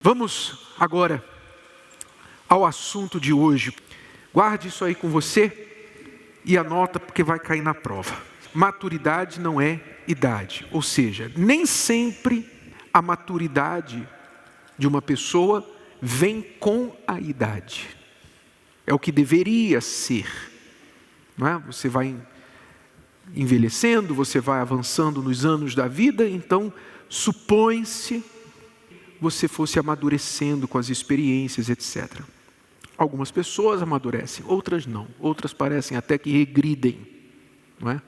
Vamos agora ao assunto de hoje. Guarde isso aí com você e anota porque vai cair na prova. Maturidade não é idade, ou seja, nem sempre a maturidade de uma pessoa vem com a idade. É o que deveria ser, não é? Você vai envelhecendo, você vai avançando nos anos da vida, então supõe-se você fosse amadurecendo com as experiências, etc. Algumas pessoas amadurecem, outras não. Outras parecem até que regridem, não é?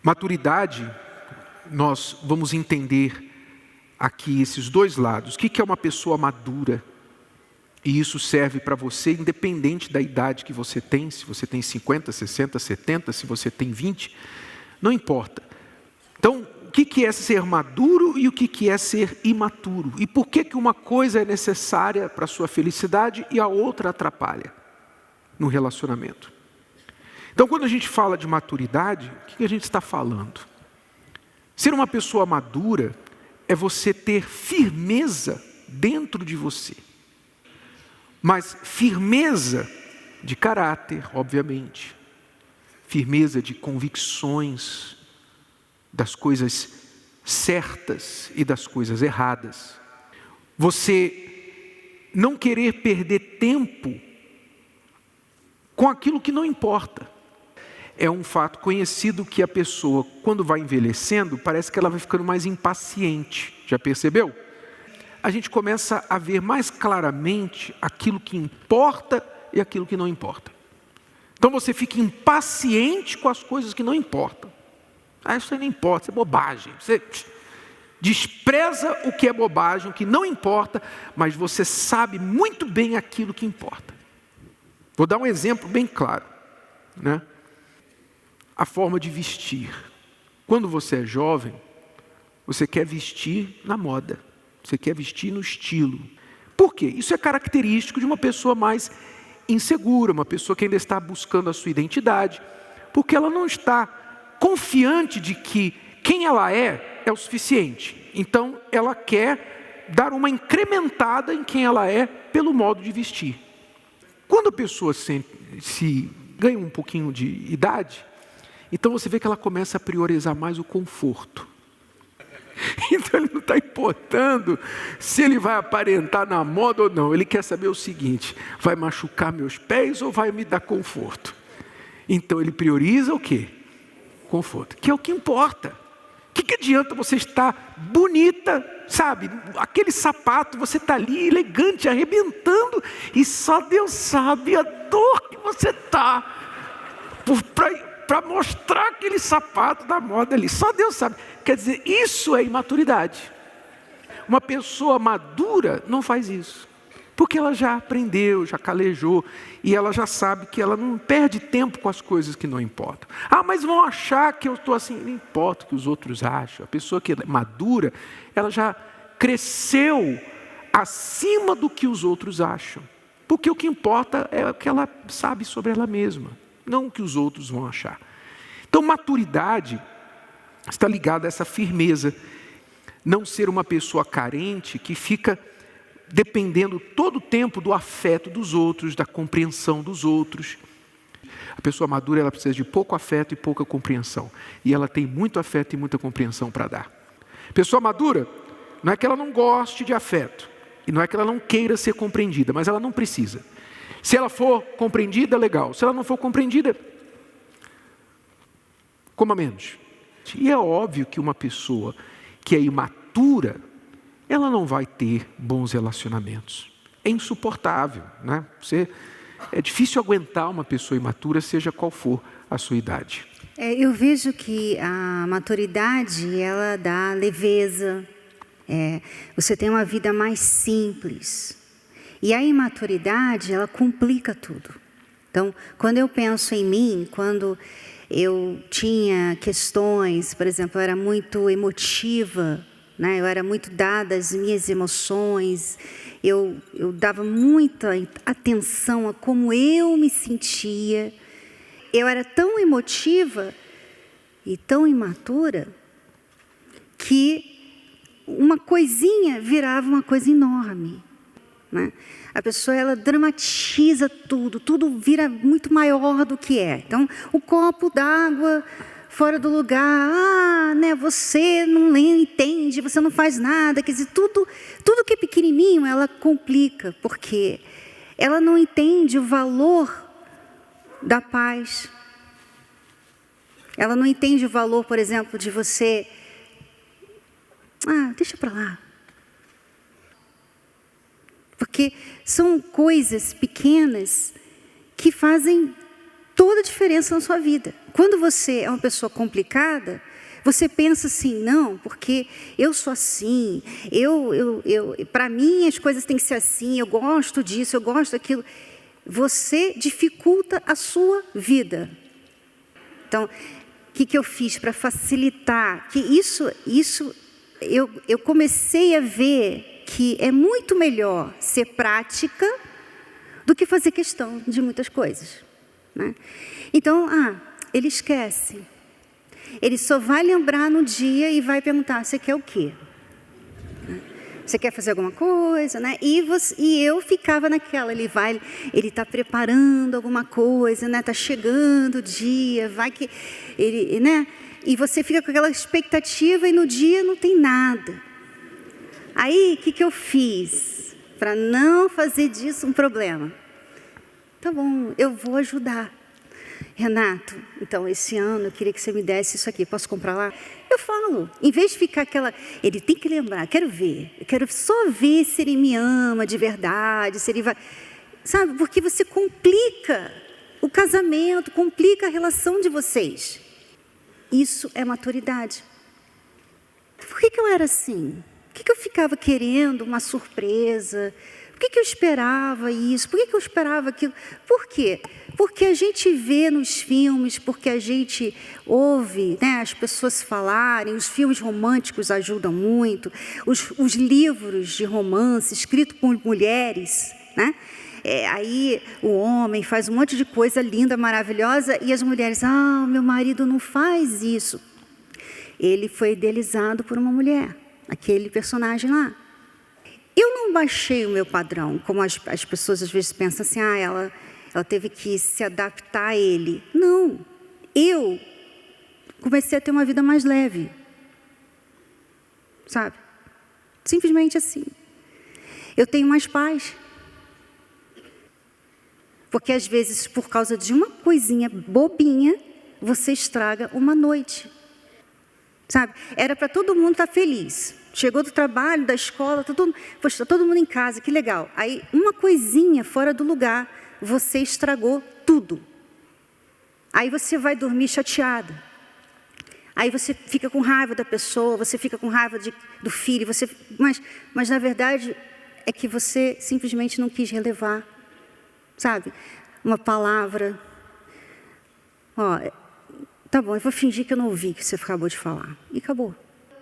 Maturidade, nós vamos entender aqui esses dois lados. O que é uma pessoa madura? E isso serve para você, independente da idade que você tem, se você tem 50, 60, 70, se você tem 20, não importa. Então, o que é ser maduro e o que é ser imaturo? E por que uma coisa é necessária para a sua felicidade e a outra atrapalha no relacionamento? Então, quando a gente fala de maturidade, o que a gente está falando? Ser uma pessoa madura é você ter firmeza dentro de você. Mas firmeza de caráter, obviamente. Firmeza de convicções das coisas certas e das coisas erradas. Você não querer perder tempo com aquilo que não importa. É um fato conhecido que a pessoa, quando vai envelhecendo, parece que ela vai ficando mais impaciente. Já percebeu? A gente começa a ver mais claramente aquilo que importa e aquilo que não importa. Então você fica impaciente com as coisas que não importam. Isso aí não importa, isso é bobagem. Você despreza o que é bobagem, o que não importa, mas você sabe muito bem aquilo que importa. Vou dar um exemplo bem claro, né? A forma de vestir. Quando você é jovem, você quer vestir na moda, você quer vestir no estilo. Por quê? Isso é característico de uma pessoa mais insegura, uma pessoa que ainda está buscando a sua identidade, porque ela não está confiante de que quem ela é o suficiente. Então, ela quer dar uma incrementada em quem ela é pelo modo de vestir. Quando a pessoa se ganha um pouquinho de idade, então você vê que ela começa a priorizar mais o conforto. Então ele não está importando se ele vai aparentar na moda ou não. Ele quer saber o seguinte: vai machucar meus pés ou vai me dar conforto? Então ele prioriza o quê? Conforto, que é o que importa. O que adianta você estar bonita, sabe? Aquele sapato, você está ali elegante, arrebentando, e só Deus sabe a dor que você está para mostrar aquele sapato da moda ali. Só Deus sabe. Quer dizer, isso é imaturidade. Uma pessoa madura não faz isso. Porque ela já aprendeu, já calejou, e ela já sabe que ela não perde tempo com as coisas que não importam. Mas vão achar que eu estou assim. Não importa o que os outros acham. A pessoa que é madura, ela já cresceu acima do que os outros acham. Porque o que importa é o que ela sabe sobre ela mesma, não o que os outros vão achar. Então, maturidade está ligada a essa firmeza. Não ser uma pessoa carente que fica dependendo todo o tempo do afeto dos outros, da compreensão dos outros. A pessoa madura, ela precisa de pouco afeto e pouca compreensão. E ela tem muito afeto e muita compreensão para dar. Pessoa madura, não é que ela não goste de afeto. E não é que ela não queira ser compreendida, mas ela não precisa. Se ela for compreendida, legal. Se ela não for compreendida, coma menos. E é óbvio que uma pessoa que é imatura, ela não vai ter bons relacionamentos. É insuportável, né? É difícil aguentar uma pessoa imatura, seja qual for a sua idade. Eu vejo que a maturidade, ela dá leveza. Você tem uma vida mais simples. E a imaturidade, ela complica tudo. Então, quando eu penso em mim, quando eu tinha questões, por exemplo, eu era muito emotiva, né? Eu era muito dada às minhas emoções, eu dava muita atenção a como eu me sentia. Eu era tão emotiva e tão imatura que uma coisinha virava uma coisa enorme, né? A pessoa, ela dramatiza tudo, tudo vira muito maior do que é. Então, o copo d'água fora do lugar, né? Você não entende, você não faz nada. Quer dizer, tudo que é pequenininho, ela complica, porque ela não entende o valor da paz. Ela não entende o valor, por exemplo, de você... deixa para lá. Porque são coisas pequenas que fazem toda a diferença na sua vida. Quando você é uma pessoa complicada, você pensa assim, não, porque eu sou assim, para mim as coisas têm que ser assim, eu gosto disso, eu gosto daquilo. Você dificulta a sua vida. Então, o que eu fiz para facilitar? Que eu comecei a ver que é muito melhor ser prática do que fazer questão de muitas coisas, né? Então, ele esquece. Ele só vai lembrar no dia e vai perguntar, você quer o quê? Você quer fazer alguma coisa, né? E eu ficava naquela, ele está preparando alguma coisa, né? Está chegando o dia, vai que ele, né? E você fica com aquela expectativa e no dia não tem nada. Aí, o que eu fiz para não fazer disso um problema? Tá bom, eu vou ajudar. Renato, então, esse ano eu queria que você me desse isso aqui, posso comprar lá? Eu falo, em vez de ficar aquela... Ele tem que lembrar, quero só ver se ele me ama de verdade, se ele vai... Sabe, porque você complica o casamento, complica a relação de vocês. Isso é maturidade. Por que eu era assim? Por que eu ficava querendo uma surpresa? Por que eu esperava isso? Por que eu esperava aquilo? Por quê? Porque a gente vê nos filmes, porque a gente ouve, né, as pessoas falarem, os filmes românticos ajudam muito, os livros de romance escritos por mulheres, né? Aí o homem faz um monte de coisa linda, maravilhosa, e as mulheres, meu marido não faz isso. Ele foi idealizado por uma mulher, aquele personagem lá. Eu não baixei o meu padrão, como as pessoas às vezes pensam assim, ela teve que se adaptar a ele. Não, eu comecei a ter uma vida mais leve, sabe? Simplesmente assim. Eu tenho mais paz. Porque às vezes, por causa de uma coisinha bobinha, você estraga uma noite. Sabe? Era para todo mundo estar feliz. Chegou do trabalho, da escola, está todo mundo em casa, que legal. Aí, uma coisinha fora do lugar, você estragou tudo. Aí você vai dormir chateada. Aí você fica com raiva da pessoa, você fica com raiva do filho, mas na verdade é que você simplesmente não quis relevar, sabe? Uma palavra. Tá bom, eu vou fingir que eu não ouvi o que você acabou de falar. E acabou.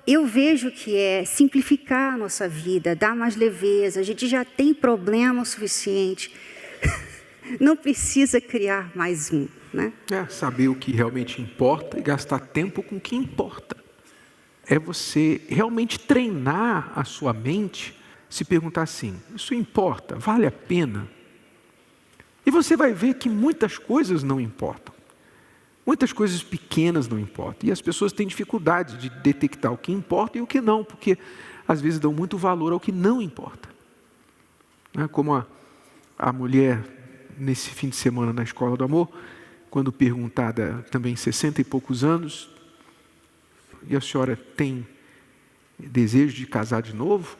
Eu vejo que é simplificar a nossa vida, dar mais leveza. A gente já tem problema o suficiente. Não precisa criar mais um, né? Saber o que realmente importa e gastar tempo com o que importa. É você realmente treinar a sua mente, se perguntar assim, isso importa? Vale a pena? E você vai ver que muitas coisas não importam. Muitas coisas pequenas não importam. E as pessoas têm dificuldade de detectar o que importa e o que não, porque às vezes dão muito valor ao que não importa. Como a mulher, nesse fim de semana na Escola do Amor, quando perguntada também 60 e poucos anos, e a senhora tem desejo de casar de novo?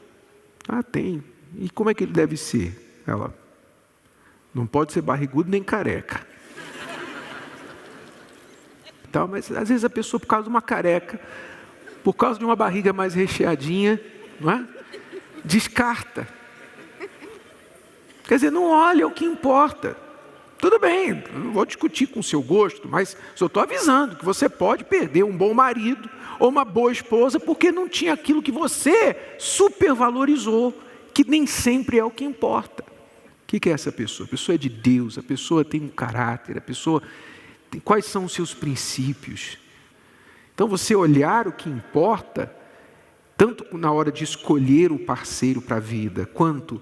Tem. E como é que ele deve ser? Ela, não pode ser barrigudo nem careca. Mas às vezes a pessoa, por causa de uma careca, por causa de uma barriga mais recheadinha, não é? Descarta. Quer dizer, não olha o que importa. Tudo bem, eu não vou discutir com o seu gosto, mas só estou avisando que você pode perder um bom marido ou uma boa esposa porque não tinha aquilo que você supervalorizou, que nem sempre é o que importa. O que é essa pessoa? A pessoa é de Deus, a pessoa tem um caráter, a pessoa... Quais são os seus princípios? Então, você olhar o que importa tanto na hora de escolher o parceiro para a vida, quanto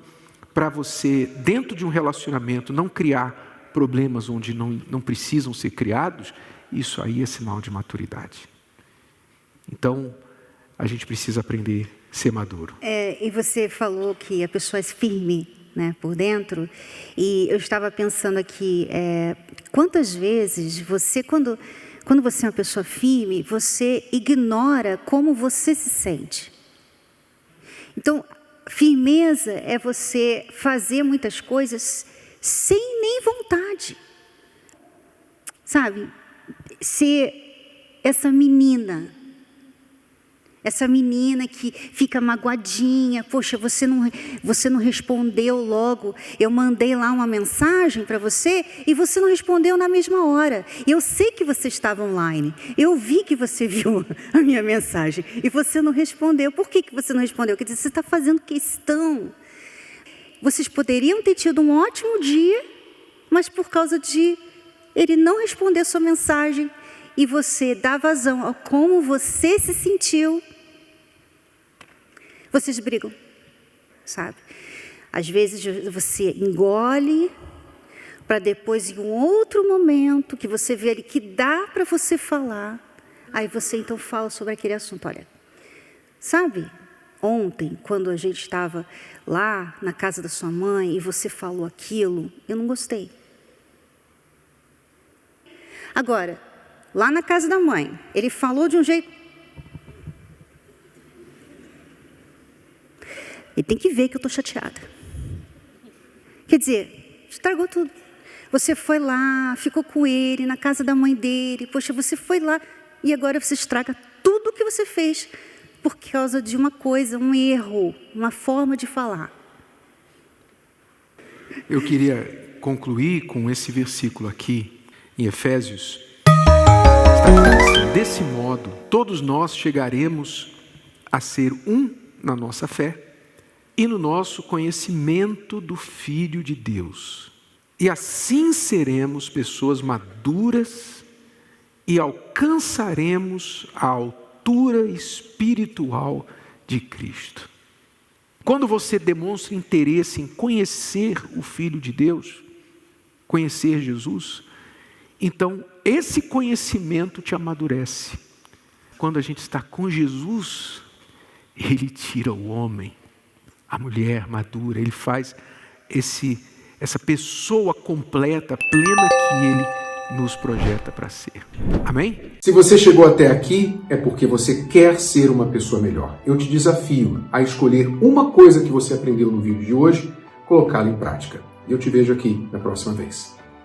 para você, dentro de um relacionamento, não criar problemas onde não precisam ser criados, isso aí é sinal de maturidade. Então, a gente precisa aprender a ser maduro. E você falou que a pessoa é firme, né, por dentro, e eu estava pensando aqui, quantas vezes você, quando você é uma pessoa firme, você ignora como você se sente. Então, firmeza é você fazer muitas coisas sem nem vontade. Sabe? Ser essa menina que fica magoadinha, poxa, você não respondeu logo, eu mandei lá uma mensagem para você e você não respondeu na mesma hora. Eu sei que você estava online, eu vi que você viu a minha mensagem e você não respondeu. Por que você não respondeu? Quer dizer, você está fazendo questão. Vocês poderiam ter tido um ótimo dia, mas por causa de ele não responder a sua mensagem e você dar vazão a como você se sentiu, vocês brigam, sabe? Às vezes você engole para depois, em um outro momento, que você vê ali que dá para você falar, aí você então fala sobre aquele assunto. Olha, sabe, ontem, quando a gente estava lá na casa da sua mãe e você falou aquilo, eu não gostei. Agora, lá na casa da mãe, ele falou de um jeito... Ele tem que ver que eu estou chateada. Quer dizer, estragou tudo. Você foi lá, ficou com ele, na casa da mãe dele. Poxa, você foi lá e agora você estraga tudo o que você fez por causa de uma coisa, um erro, uma forma de falar. Eu queria concluir com esse versículo aqui, em Efésios. Desse modo, todos nós chegaremos a ser um na nossa fé e no nosso conhecimento do Filho de Deus. E assim seremos pessoas maduras e alcançaremos a altura espiritual de Cristo. Quando você demonstra interesse em conhecer o Filho de Deus, conhecer Jesus, então esse conhecimento te amadurece. Quando a gente está com Jesus, Ele tira o homem, a mulher madura, Ele faz essa pessoa completa, plena que Ele nos projeta para ser. Amém? Se você chegou até aqui, é porque você quer ser uma pessoa melhor. Eu te desafio a escolher uma coisa que você aprendeu no vídeo de hoje, colocá-la em prática. E eu te vejo aqui na próxima vez.